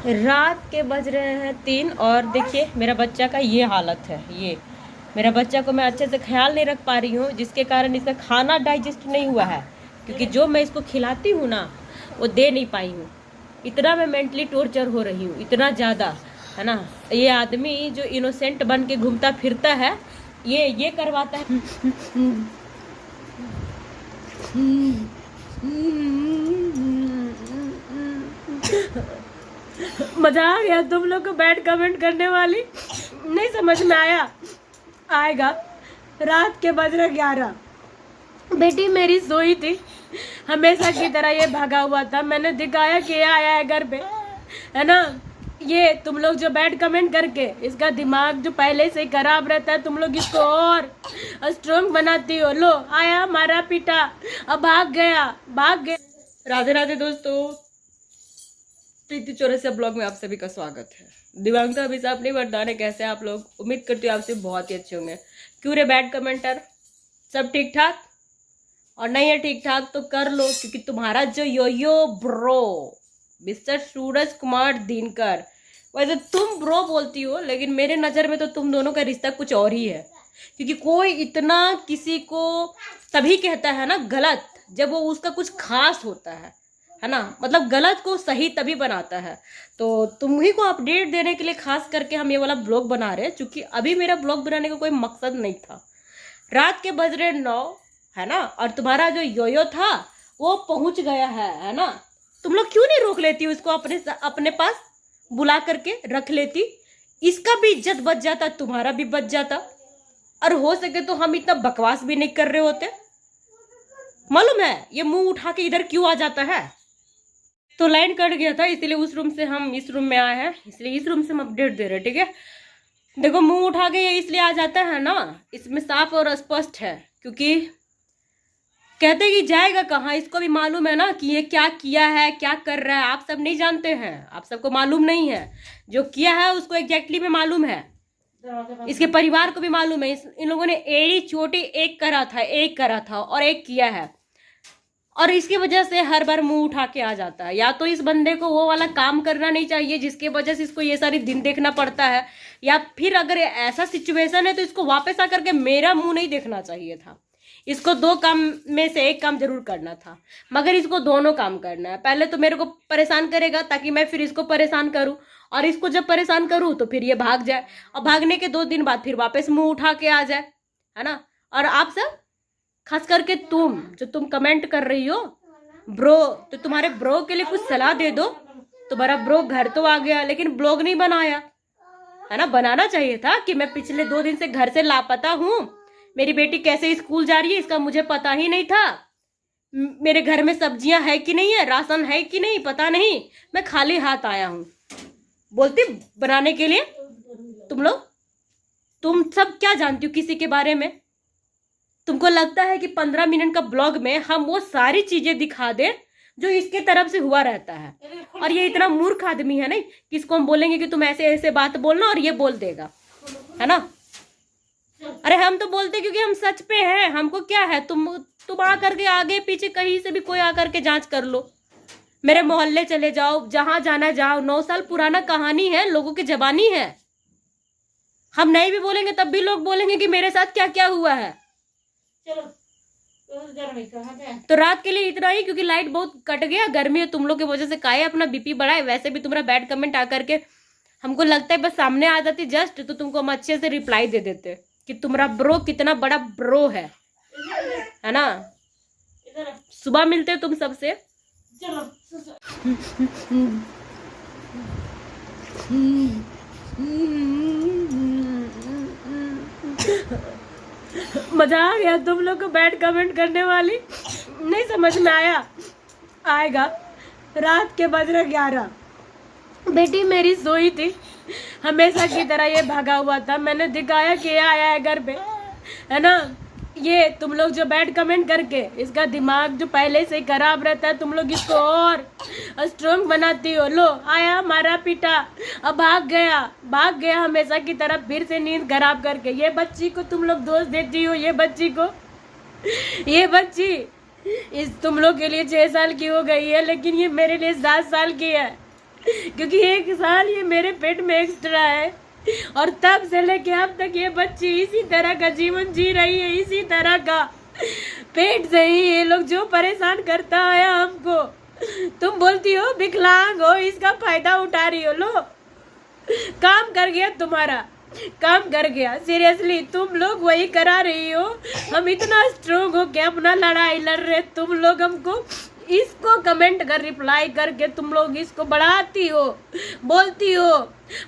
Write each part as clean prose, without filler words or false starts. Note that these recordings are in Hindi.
रात के बज रहे हैं 3 और देखिए मेरा बच्चा का ये हालत है। ये मेरा बच्चा को मैं अच्छे से ख्याल नहीं रख पा रही हूँ, जिसके कारण इसका खाना डाइजेस्ट नहीं हुआ है, क्योंकि जो मैं इसको खिलाती हूँ ना वो दे नहीं पाई हूँ। इतना मैं मेंटली टॉर्चर हो रही हूँ, इतना ज़्यादा, है ना। ये आदमी जो इनोसेंट बन के घूमता फिरता है, ये करवाता है। मजा आ गया तुम लोग को बैड कमेंट करने वाली। नहीं समझ में आएगा। रात के बज रहे 11। बेटी मेरी सोई थी, हमेशा की तरह ये भागा हुआ था। मैंने दिखाया कि ये आया है घर पे, है ना। ये तुम लोग जो बैड कमेंट करके इसका दिमाग जो पहले से खराब रहता है, तुम लोग इसको और स्ट्रॉन्ग बनाती हो। लो आया, मारा पीटा, अब भाग गया। राधे राधे दोस्तों, प्रीति चौरसिया ब्लॉग में आप सभी का स्वागत है। दिव्यांग अभी से अपनी वरदान, कैसे आप लोग? उम्मीद करती हूँ आपसे बहुत ही अच्छे होंगे। क्यों रे बैड कमेंटर, सब ठीक ठाक? और नहीं है ठीक ठाक तो कर लो, क्योंकि तुम्हारा जो यो ब्रो मिस्टर सूरज कुमार दिनकर, वैसे तुम ब्रो बोलती हो, लेकिन मेरे नज़र में तो तुम दोनों का रिश्ता कुछ और ही है। क्योंकि कोई इतना किसी को तभी कहता है ना गलत, जब वो उसका कुछ खास होता है ना। मतलब गलत को सही तभी बनाता है। तो तुम ही को अपडेट देने के लिए खास करके हम ये वाला ब्लॉग बना रहे हैं, क्योंकि अभी मेरा ब्लॉग बनाने का कोई मकसद नहीं था। रात के बज रहे 9, है ना, और तुम्हारा जो योयो था वो पहुंच गया है ना। तुम लोग क्यों नहीं रोक लेती उसको, अपने पास बुला करके रख लेती। इसका भी इज्जत बच जाता, तुम्हारा भी बच जाता, और हो सके तो हम इतना बकवास भी नहीं कर रहे होते। मालूम है ये मुंह उठा के इधर क्यों आ जाता है? तो लाइन कट गया था, इसलिए उस रूम से हम इस रूम में आए हैं, इसलिए इस रूम से हम अपडेट दे रहे हैं। ठीक है, देखो मुंह उठा के ये इसलिए आ जाता है ना, इसमें साफ और स्पष्ट है। क्योंकि कहते कि जाएगा कहाँ, इसको भी मालूम है ना कि ये क्या किया है, क्या कर रहा है। आप सब नहीं जानते हैं, आप सबको मालूम नहीं है। जो किया है उसको एग्जैक्टली में मालूम है, इसके परिवार को भी मालूम है। इन लोगों ने एड़ी चोटी एक करा था और एक किया है, और इसकी वजह से हर बार मुंह उठा के आ जाता है। या तो इस बंदे को वो वाला काम करना नहीं चाहिए जिसके वजह से इसको ये सारी दिन देखना पड़ता है, या फिर अगर ऐसा सिचुएशन है तो इसको वापस आकर के मेरा मुंह नहीं देखना चाहिए था। इसको 2 काम में से एक काम जरूर करना था, मगर इसको दोनों काम करना है। पहले तो मेरे को परेशान करेगा ताकि मैं फिर इसको परेशान करूं, और इसको जब परेशान करूं तो फिर ये भाग जाए, और भागने के 2 दिन बाद फिर वापस मुंह उठा के आ जाए, है ना। और आप सब, खास करके तुम कमेंट कर रही हो ब्रो, तो तुम्हारे ब्रो के लिए कुछ सलाह दे दो। तुम्हारा ब्रो घर तो आ गया लेकिन ब्लॉग नहीं बनाया, है ना। बनाना चाहिए था कि मैं पिछले 2 दिन से घर से लापता हूँ, मेरी बेटी कैसे स्कूल जा रही है इसका मुझे पता ही नहीं था, मेरे घर में सब्जियां है कि नहीं है, राशन है कि नहीं पता नहीं, मैं खाली हाथ आया हूँ। बोलती बनाने के लिए। तुम सब क्या जानती हो किसी के बारे में? तुमको लगता है कि 15 मिनट का ब्लॉग में हम वो सारी चीजें दिखा दें जो इसके तरफ से हुआ रहता है? और ये इतना मूर्ख आदमी है नहीं कि इसको हम बोलेंगे कि तुम ऐसे ऐसे बात बोलना और ये बोल देगा, है ना। अरे हम तो बोलते क्योंकि हम सच पे हैं, हमको क्या है। तुम आकर के आगे पीछे कहीं से भी कोई आकर के जांच कर लो, मेरे मोहल्ले चले जाओ, जहां जाना जाओ। 9 साल पुराना कहानी है, लोगों की जबानी है। हम नहीं भी बोलेंगे तब भी लोग बोलेंगे कि मेरे साथ क्या क्या हुआ है। चलो तो रात के लिए इतना ही, क्योंकि लाइट बहुत कट गया, गर्मी है, तुम लोग की वजह से काहे अपना बीपी बढ़ाए। वैसे भी तुम्हारा बैड कमेंट आकर के हमको लगता है बस सामने आ जाती जस्ट, तो तुमको हम अच्छे से रिप्लाई दे देते कि तुम्हारा ब्रो कितना बड़ा ब्रो है ना। सुबह मिलते हो तुम सबसे। मजा आ गया तुम लोग को बैड कमेंट करने वाली। नहीं समझ में आएगा। रात के बज रहे 11। बेटी मेरी सोई थी, हमेशा की तरह ये भागा हुआ था। मैंने दिखाया कि ये आया है घर पे, है ना। ये तुम लोग जो बैड कमेंट करके इसका दिमाग जो पहले से खराब रहता है, तुम लोग इसको और स्ट्रॉन्ग बनाती हो। लो आया, मारा पीटा, अब भाग गया हमेशा की तरह फिर से नींद खराब करके। ये बच्ची को तुम लोग दोष देती हो, ये बच्ची तुम लोग के लिए 6 साल की हो गई है, लेकिन ये मेरे लिए 7 साल की है। क्योंकि 1 साल ये मेरे पेट में एक्स्ट्रा है और तब से लेके अब तक ये बच्ची इसी तरह का जीवन जी रही है, इसी तरह का पेट से ही ये लोग जो परेशान करता है हमको। तुम बोलती हो विकलांग हो, इसका फायदा उठा रही हो। लो काम कर गया, तुम्हारा काम कर गया। सीरियसली तुम लोग वही करा रही हो। हम इतना स्ट्रोंग हो के अपना लड़ाई लड़ रहे, तुम लोग हमको इसको कमेंट कर रिप्लाई करके तुम लोग इसको बढ़ाती हो, बोलती हो।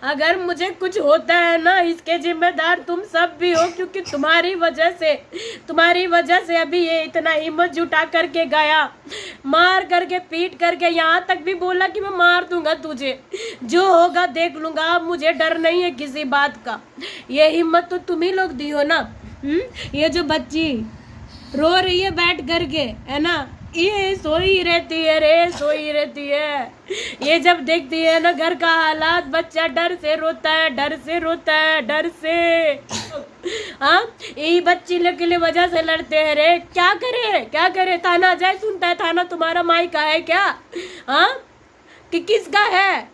अगर मुझे कुछ होता है ना, इसके जिम्मेदार तुम सब भी हो, क्योंकि तुम्हारी वजह से अभी ये इतना हिम्मत जुटा करके गया, मार करके पीट करके, यहाँ तक भी बोला कि मैं मार दूंगा तुझे, जो होगा देख लूंगा, अब मुझे डर नहीं है किसी बात का। ये हिम्मत तो तुम ही लोग दी हो ना। ये जो बच्ची रो रही है बैठ करके, है ना, ये सोई रहती है रे, सोई रहती है। ये जब देखती है ना घर का हालात, बच्चा डर से रोता है, डर से रोता है, डर से। हाँ, यही बच्ची लोग के लिए वजह से लड़ते हैं रे। क्या करे, क्या करे? थाना जाए, सुनता है थाना तुम्हारा माई का है क्या? हाँ, कि किसका है?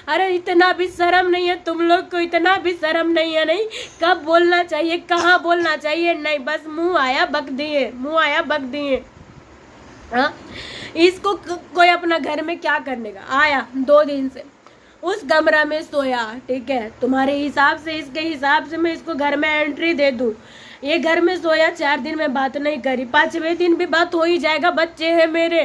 अरे इतना भी शर्म नहीं है तुम लोग को, इतना भी शर्म नहीं है। नहीं, कब बोलना चाहिए, कहाँ बोलना चाहिए, नहीं, बस मुंह आया बक दिए, मुंह आया बक दिए। हाँ, इसको कोई अपना घर में क्या करने का आया, 2 दिन से उस कमरा में सोया, ठीक है, तुम्हारे हिसाब से, इसके हिसाब से मैं इसको घर में एंट्री दे दूं। ये घर में सोया, 4 दिन में बात नहीं करी, 5वें दिन भी बात हो ही जाएगा। बच्चे हैं मेरे,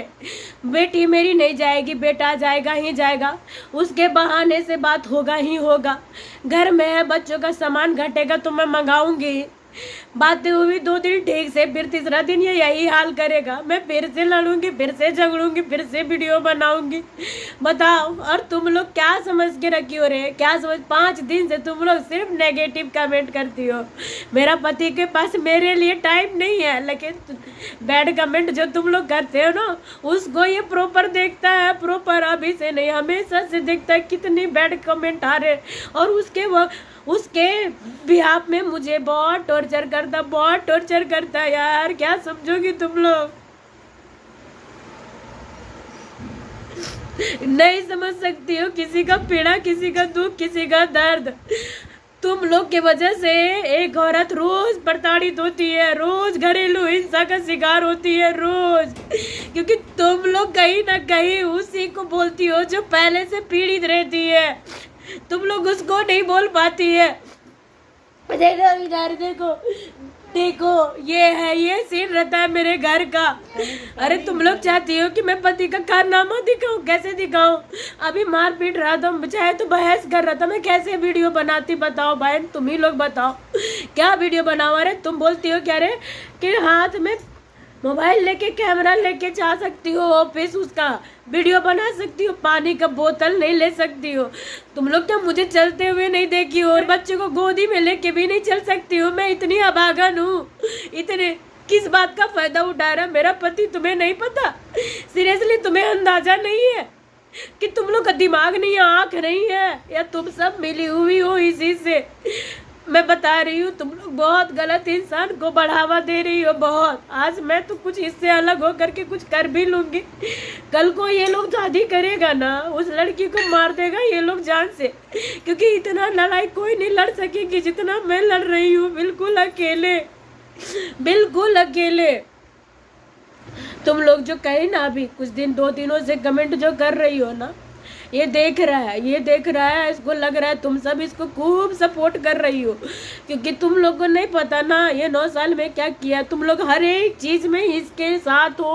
बेटी मेरी नहीं जाएगी, बेटा जाएगा ही जाएगा, उसके बहाने से बात होगा ही होगा। घर में है, बच्चों का सामान घटेगा तो मैं मंगाऊंगी। बातें हुई 2 दिन ठीक से, फिर 3रा दिन ये यही हाल करेगा। मैं फिर से लड़ूंगी, फिर से झगड़ूंगी, फिर से वीडियो बनाऊंगी। बताओ, और तुम लोग क्या समझ के रखी हो रे? क्या समझ? 5 दिन से तुम लोग सिर्फ नेगेटिव कमेंट करती हो। मेरा पति के पास मेरे लिए टाइम नहीं है, लेकिन बैड कमेंट जो तुम लोग करते हो ना, उसको ये प्रॉपर देखता है, प्रॉपर अभी से नहीं, हमेशा से देखता है कितनी बैड कमेंट आ रहे, और उसके बिहाफ में मुझे बहुत टॉर्चर करता यार। क्या समझोगी तुम लोग? नहीं समझ सकती हो किसी का पीड़ा, किसी का दुख, किसी का दर्द। तुम लोग के वजह से एक औरत रोज प्रताड़ित होती है, रोज घरेलू हिंसा का शिकार होती है, रोज, क्योंकि तुम लोग कहीं ना कहीं उसी को बोलती हो जो पहले से पीड़ित रहती है। तुम लोग उसको नहीं बोल पाती है। देखो इधर, देखो ये सीन रहता है मेरे घर का। अरे तुम लोग चाहती हो कि मैं पति का कारनामा दिखाऊं? कैसे दिखाऊं? अभी मार पीट रहा था, चाहे तो बहस कर रहा था, मैं कैसे वीडियो बनाती? बताओ बहन, तुम ही लोग बताओ, क्या वीडियो बनाओ? अरे तुम बोलती हो क्या रे कि हाथ में मोबाइल लेके, कैमरा लेके जा सकती हो ऑफिस, उसका वीडियो बना सकती हो, पानी का बोतल नहीं ले सकती हो। तुम लोग तो मुझे चलते हुए नहीं देखी हो, और बच्चे को गोदी में लेके भी नहीं चल सकती हो। मैं इतनी अभागन हूँ, इतने किस बात का फायदा उठा रहा मेरा पति? तुम्हें नहीं पता? सीरियसली तुम्हें अंदाजा नहीं है कि तुम लोग का दिमाग नहीं है, आँख नहीं है, या तुम सब मिली हुई हो इसी से? मैं बता रही हूँ, तुम लोग बहुत गलत इंसान को बढ़ावा दे रही हो, बहुत। आज मैं तो कुछ इससे अलग हो करके कुछ कर भी लूंगी। कल को ये लोग शादी करेगा ना, उस लड़की को मार देगा ये लोग जान से, क्योंकि इतना लड़ाई कोई नहीं लड़ सकेगी जितना मैं लड़ रही हूँ, बिल्कुल अकेले, बिल्कुल अकेले। तुम लोग जो कहे ना, अभी कुछ दिन 2 दिनों से कमेंट जो कर रही हो ना, ये देख रहा है, इसको लग रहा है तुम सब इसको खूब सपोर्ट कर रही हो, क्योंकि तुम लोग को नहीं पता ना ये 9 साल में क्या किया। तुम लोग हर एक चीज में इसके साथ हो,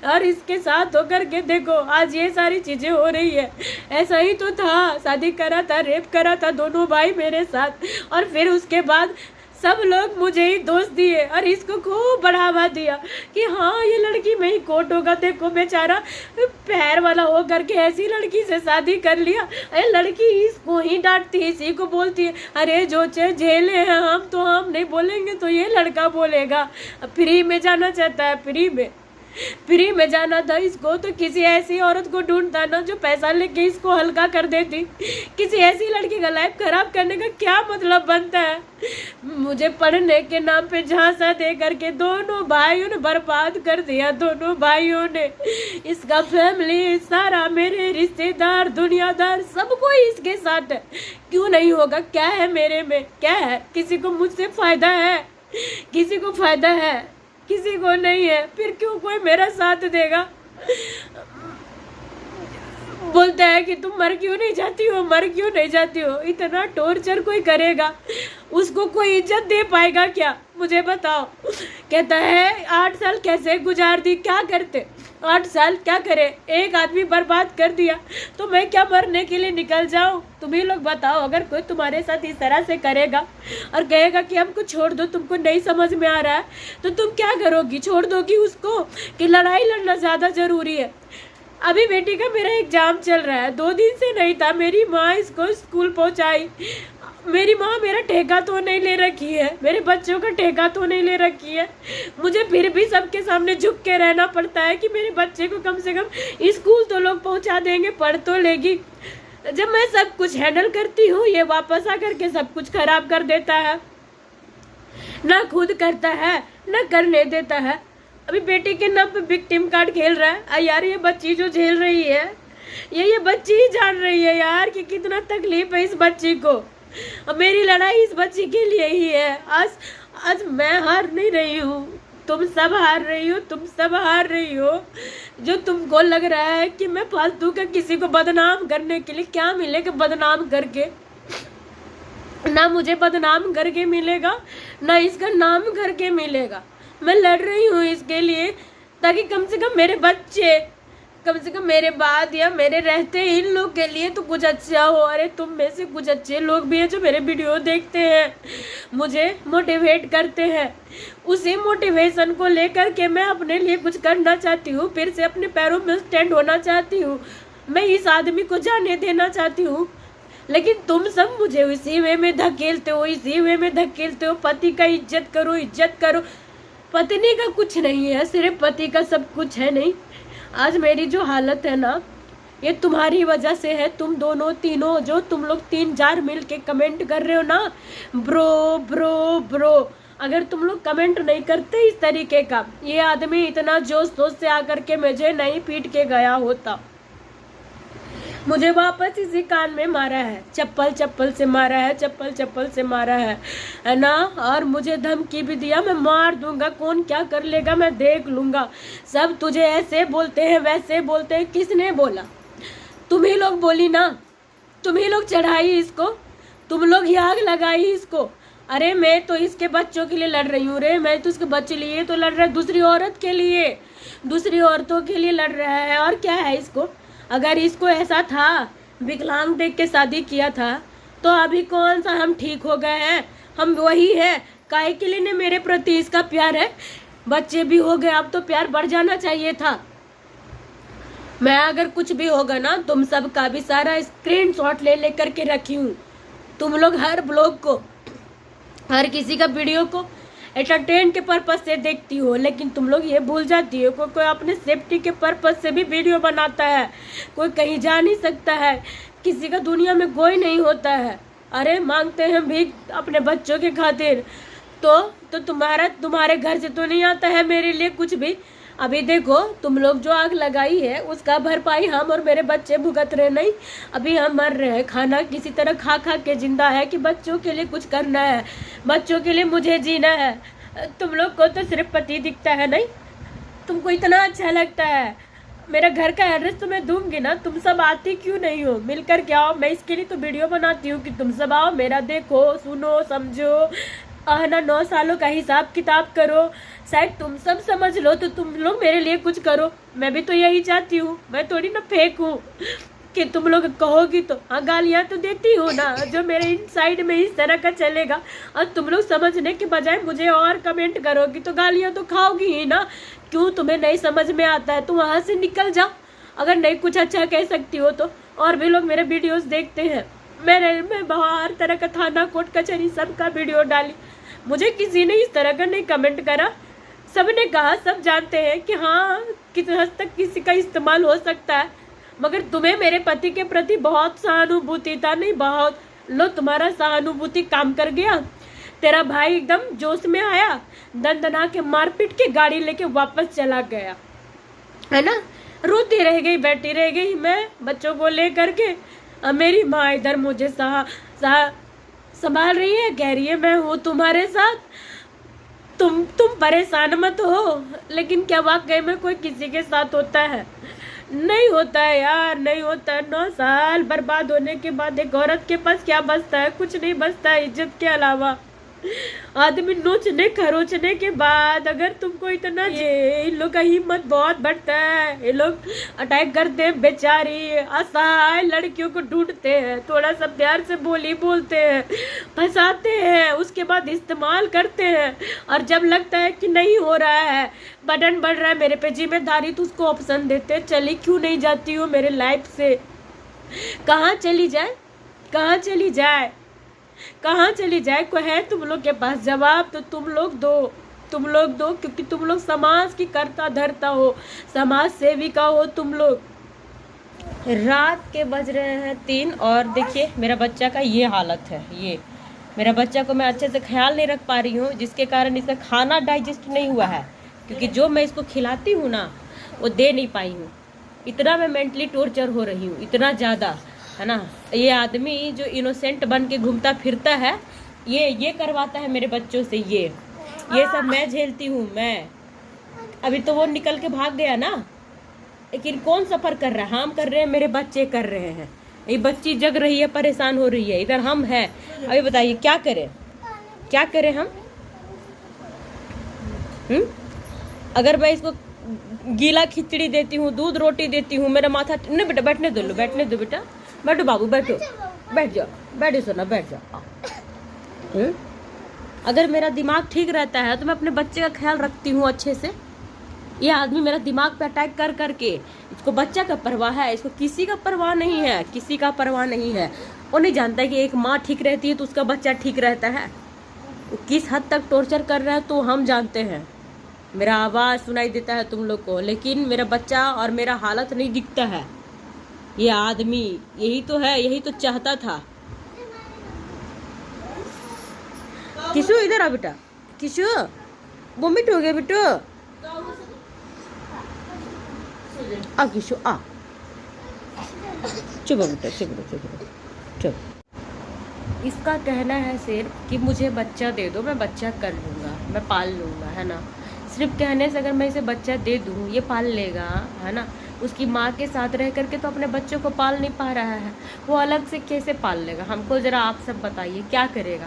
और इसके साथ हो करके देखो आज ये सारी चीजें हो रही है। ऐसा ही तो था, शादी करा था, रेप करा था दोनों भाई मेरे साथ, और फिर उसके बाद सब लोग मुझे ही दोष दिए और इसको खूब बढ़ावा दिया कि हाँ ये लड़की में ही कोट होगा। देखो बेचारा पैर वाला हो करके ऐसी लड़की से शादी कर लिया। अरे लड़की इसको ही डांटती है, इसी को बोलती है, अरे जो झेले हैं हम तो हम नहीं बोलेंगे तो ये लड़का बोलेगा। फ्री में जाना चाहता है, फ्री में। फ्री में जाना था इसको तो किसी ऐसी औरत को ढूंढता ना जो पैसा लेके इसको हल्का कर देती। किसी ऐसी लड़की का लाइफ खराब करने का क्या मतलब बनता है। मुझे पढ़ने के नाम पे झांसा दे करके दोनों भाइयों ने बर्बाद कर दिया, दोनों भाइयों ने। इसका फैमिली सारा, मेरे रिश्तेदार, दुनियादार, सब कोई इसके साथ है। क्यों नहीं होगा? क्या है मेरे में? क्या है? किसी को मुझसे फायदा है? किसी को फायदा है? किसी को नहीं है। फिर क्यों कोई मेरा साथ देगा? बोलता है कि तुम मर क्यों नहीं जाती हो, मर क्यों नहीं जाती हो। इतना टॉर्चर कोई करेगा, उसको कोई इज्जत दे पाएगा क्या? मुझे बताओ। कहता है 8 साल कैसे गुजार दी, क्या करते? 8 साल क्या करे? एक आदमी बर्बाद कर दिया तो मैं क्या मरने के लिए निकल जाऊं? तुम ही लोग बताओ। अगर कोई तुम्हारे साथ इस तरह से करेगा और कहेगा कि हमको छोड़ दो, तुमको नहीं समझ में आ रहा है, तो तुम क्या करोगी? छोड़ दोगी उसको कि लड़ाई लड़ना ज़्यादा ज़रूरी है? अभी बेटी का मेरा एग्जाम चल रहा है, 2 दिन से नहीं था। मेरी माँ इसको स्कूल पहुँचाई। मेरी माँ मेरा ठेका तो नहीं ले रखी है, मेरे बच्चों का ठेका तो नहीं ले रखी है। मुझे फिर भी सबके सामने झुक के रहना पड़ता है कि मेरे बच्चे को कम से कम स्कूल तो लोग पहुँचा देंगे, पढ़ तो लेगी। जब मैं सब कुछ हैंडल करती हूँ, ये वापस आकर के सब कुछ खराब कर देता है। ना खुद करता है, ना करने देता है। अभी बेटी के नाम पे विक्टिम कार्ड खेल रहा है। यार ये बच्ची जो झेल रही है, ये बच्ची ही जान रही है यार कि कितना तकलीफ है इस बच्ची को। और मेरी लड़ाई इस बच्ची के लिए ही है। आज मैं हार नहीं रही हूँ, तुम सब हार रही हो, तुम सब हार रही हो। जो तुमको लग रहा है कि मैं फालतू का किसी को बदनाम करने के लिए, क्या मिलेगा बदनाम करके? ना मुझे बदनाम करके मिलेगा, ना इसका नाम करके मिलेगा। मैं लड़ रही हूँ इसके लिए ताकि कम से कम मेरे बच्चे, कम से कम मेरे बाद या मेरे रहते इन लोग के लिए तो कुछ अच्छा हो। अरे तुम में से कुछ अच्छे लोग भी हैं जो मेरे वीडियो देखते हैं, मुझे मोटिवेट करते हैं। उसी मोटिवेशन को लेकर के मैं अपने लिए कुछ करना चाहती हूँ, फिर से अपने पैरों में स्टैंड होना चाहती हूँ। मैं इस आदमी को जाने देना चाहती हूँ, लेकिन तुम सब मुझे इसी वे में धकेलते हो, इसी वे में धकेलते हो। पति का इज्जत करो, इज्जत करो। पत्नी का कुछ नहीं है, सिर्फ पति का सब कुछ है। नहीं, आज मेरी जो हालत है ना, ये तुम्हारी वजह से है। तुम दोनों तीनों, जो तुम लोग 3-4 मिल के कमेंट कर रहे हो ना, ब्रो ब्रो ब्रो। अगर तुम लोग कमेंट नहीं करते इस तरीके का, ये आदमी इतना जोश जोश से आकर के मुझे नहीं पीट के गया होता। मुझे वापस इसी कान में मारा है, चप्पल चप्पल से मारा है, चप्पल चप्पल से मारा है ना। और मुझे धमकी भी दिया, मैं मार दूंगा, कौन क्या कर लेगा मैं देख लूंगा। सब तुझे ऐसे बोलते हैं, वैसे बोलते हैं। किसने बोला? तुम ही लोग बोली ना, तुम ही लोग चढ़ाई इसको, तुम लोग ही आग लगाई इसको। अरे मैं तो इसके बच्चों के लिए लड़ रही हूँ रे, मैं तो उसके बच्चे लिए तो लड़ रहा है, दूसरी औरत के लिए, दूसरी औरतों के लिए लड़ रहा है। और क्या है इसको? अगर इसको ऐसा था, विकलांग देख के शादी किया था, तो अभी कौन सा हम ठीक हो गए हैं? हम वही है। काहे के लिए? ने मेरे प्रति इसका प्यार है, बच्चे भी हो गए, अब तो प्यार बढ़ जाना चाहिए था। मैं अगर कुछ भी होगा ना, तुम सब का भी सारा स्क्रीनशॉट ले लेकर के रखी हूँ। तुम लोग हर ब्लॉग को, हर किसी का वीडियो को एंटरटेन के पर्पज से देखती हो, लेकिन तुम लोग ये भूल जाती हो कोई अपने सेफ्टी के पर्पज से भी वीडियो बनाता है। कोई कहीं जा नहीं सकता है, किसी का दुनिया में कोई नहीं होता है। अरे मांगते हैं भीख अपने बच्चों के खातिर, तो तुम्हारे घर से तो नहीं आता है मेरे लिए कुछ भी। अभी देखो, तुम लोग जो आग लगाई है उसका भरपाई हम और मेरे बच्चे भुगत रहे। नहीं, अभी हम मर रहे हैं, खाना किसी तरह खा खा के जिंदा है कि बच्चों के लिए कुछ करना है, बच्चों के लिए मुझे जीना है। तुम लोग को तो सिर्फ पति दिखता है। नहीं, तुमको इतना अच्छा लगता है। मेरा घर का एड्रेस तो मैं दूंगी ना, तुम सब आती क्यों नहीं हो? मिलकर के आओ। मैं इसके लिए तो वीडियो बनाती हूँ कि तुम सब आओ, मेरा देखो, सुनो, समझो, ना 9 सालों का हिसाब किताब करो। शायद तुम सब समझ लो तो तुम लोग मेरे लिए कुछ करो। मैं भी तो यही चाहती हूँ, मैं थोड़ी ना फेक हूँ कि तुम लोग कहोगी तो। हाँ, गालियाँ तो देती हो ना, जो मेरे इनसाइड में इस तरह का चलेगा, और तुम लोग समझने के बजाय मुझे और कमेंट करोगी तो गालियाँ तो खाओगी ही ना। क्यों? तुम्हें नहीं समझ में आता है तो वहाँ से निकल जाओ। अगर नहीं कुछ अच्छा कह सकती हो तो। और भी लोग मेरे वीडियोस देखते हैं। मैं बाहर तरह का थाना कोर्ट कचहरी सबका वीडियो डाली, मुझे किसी ने इस तरह का नहीं कमेंट करा। सबने कहा, सब जानते हैं कि हाँ किस हद तक किसी का इस्तेमाल हो सकता है, मगर तुम्हें मेरे पति के प्रति बहुत सहानुभूति था। नहीं बहुत, लो तुम्हारा सहानुभूति काम कर गया। तेरा भाई एकदम जोश में आया, दंदना के मारपीट के गाड़ी लेके वापस चला गया, है ना। रोती रह गई, बैठी रह गई मैं बच्चों को ले करके। अब मेरी माँ इधर मुझे संभाल रही है, कह रही है मैं हूँ तुम्हारे साथ, तुम परेशान मत हो। लेकिन क्या वाकई में कोई किसी के साथ होता है? नहीं होता है यार, नहीं होता है। 9 साल बर्बाद होने के बाद एक औरत के पास क्या बचता है? कुछ नहीं बचता है इज्जत के अलावा। आदमी नोचने खरोचने के बाद अगर तुमको इतना, ये इन लोग का हिम्मत बहुत बढ़ता है। ये लोग अटैक करते हैं, बेचारी असहाय लड़कियों को ढूंढते हैं, थोड़ा सा प्यार से बोलते हैं, फंसाते हैं, उसके बाद इस्तेमाल करते हैं। और जब लगता है कि नहीं हो रहा है, बटन बढ़ रहा है मेरे पे जिम्मेदारी, तो उसको ऑप्शन देते हैं, चली क्यों नहीं जाती हो मेरे लाइफ से? कहाँ चली जाए, कहाँ चली जाए, कहाँ चली जाए? कोई है तुम लोग के पास जवाब? तो तुम लोग दो, क्योंकि तुम लोग समाज की करता धरता हो, समाज सेविका हो तुम लोग। रात के बज रहे हैं 3 और देखिए मेरा बच्चा का ये हालत है। ये मेरा बच्चा को मैं अच्छे से ख्याल नहीं रख पा रही हूँ, जिसके कारण इसका खाना डाइजेस्ट नहीं हुआ है, क्योंकि जो मैं इसको खिलाती हूँ ना वो दे नहीं पाई हूँ। इतना मैं मेंटली टॉर्चर हो रही हूँ, इतना ज़्यादा, है ना। ये आदमी जो इनोसेंट बन के घूमता फिरता है, ये करवाता है मेरे बच्चों से। ये सब मैं झेलती हूँ मैं। अभी तो वो निकल के भाग गया ना, लेकिन कौन सफ़र कर रहा है? हम कर रहे हैं, मेरे बच्चे कर रहे हैं। ये बच्ची जग रही है, परेशान हो रही है, इधर हम हैं। अभी बताइए क्या करें, क्या करें हम? अगर मैं इसको गीला खिचड़ी देती हूँ, दूध रोटी देती हूँ, मेरा माथा नहीं बेटा, बैठने दो, बैठने दो बेटा, बैठो बाबू, बैठो, बैठ जाओ, बैठो सोना, बैठ जाओ। अगर मेरा दिमाग ठीक रहता है तो मैं अपने बच्चे का ख्याल रखती हूँ अच्छे से। ये आदमी मेरा दिमाग पे अटैक कर करके, इसको बच्चा का परवाह है, इसको किसी का परवाह नहीं है, किसी का परवाह नहीं है। वो नहीं जानता कि एक माँ ठीक रहती है तो उसका बच्चा ठीक रहता है। वो किस हद तक टॉर्चर कर रहा है तो हम जानते हैं। मेरा आवाज़ सुनाई देता है तुम लोग को, लेकिन मेरा बच्चा और मेरा हालत नहीं दिखता है। ये आदमी यही तो है, यही तो चाहता था। किशु इधर आ बेटा, किशु वोमिट हो गया बेटो, आ किशु आ, चुप बेटा, चुप। इसका कहना है सिर्फ कि मुझे बच्चा दे दो, मैं बच्चा कर लूँगा, मैं पाल लूँगा, है ना। सिर्फ कहने से अगर मैं इसे बच्चा दे दूँ ये पाल लेगा, है ना। उसकी माँ के साथ रह करके तो अपने बच्चों को पाल नहीं पा रहा है, वो अलग से कैसे पाल लेगा? हमको ज़रा आप सब बताइए क्या करेगा?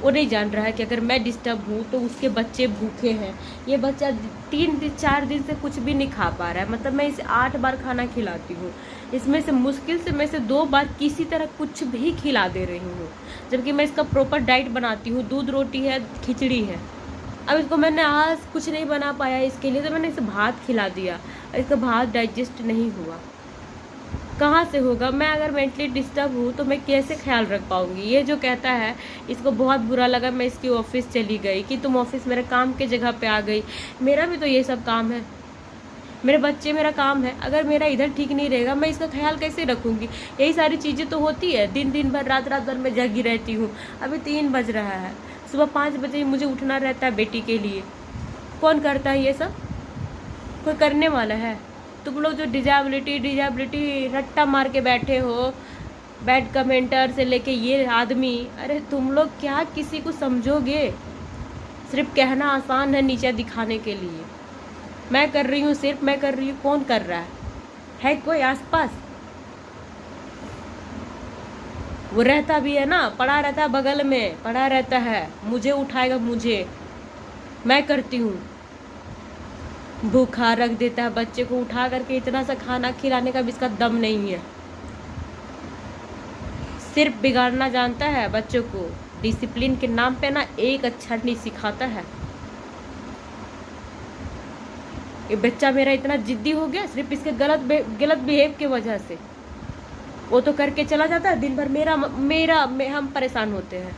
वो नहीं जान रहा है कि अगर मैं डिस्टर्ब हूँ तो उसके बच्चे भूखे हैं। ये बच्चा 4 दिन से कुछ भी नहीं खा पा रहा है, मतलब मैं इसे 8 बार खाना खिलाती हूँ, इसमें से मुश्किल से मैं से 2 बार किसी तरह कुछ भी खिला दे रही हूँ, जबकि मैं इसका प्रॉपर डाइट बनाती हूँ, दूध रोटी है, खिचड़ी है। अब इसको मैंने आज कुछ नहीं बना पाया इसके लिए, तो मैंने इसे भात खिला दिया, इसका भात डाइजेस्ट नहीं हुआ। कहाँ से होगा? मैं अगर मेंटली डिस्टर्ब हूँ तो मैं कैसे ख्याल रख पाऊँगी? ये जो कहता है, इसको बहुत बुरा लगा मैं इसकी ऑफिस चली गई, कि तुम ऑफिस मेरे काम के जगह पे आ गई। मेरा भी तो ये सब काम है, मेरे बच्चे मेरा काम है। अगर मेरा इधर ठीक नहीं रहेगा मैं इसका ख्याल कैसे रखूँगी? यही सारी चीज़ें तो होती है, दिन भर रात भर मैं जागी रहती हूँ। अभी 3 बज रहा है, सुबह 5 बजे मुझे उठना रहता है बेटी के लिए। कौन करता है ये सब? कोई करने वाला है? तुम लोग जो डिजाबिलिटी रट्टा मार के बैठे हो, बैड कमेंटर से लेके ये आदमी, अरे तुम लोग क्या किसी को समझोगे? सिर्फ कहना आसान है नीचे दिखाने के लिए। मैं कर रही हूँ, सिर्फ मैं कर रही हूँ, कौन कर रहा है कोई आसपास? वो रहता भी है ना, पड़ा रहता है बगल में, पड़ा रहता है, मुझे उठाएगा, मुझे, मैं करती हूँ। भूखा रख देता है बच्चे को, उठा करके इतना सा खाना खिलाने का भी इसका दम नहीं है। सिर्फ बिगाड़ना जानता है बच्चों को, डिसिप्लिन के नाम पे ना एक अक्षर नहीं सिखाता है। ये बच्चा मेरा इतना जिद्दी हो गया सिर्फ इसके गलत बिहेव की वजह से। वो तो करके चला जाता है दिन भर, हम परेशान होते हैं।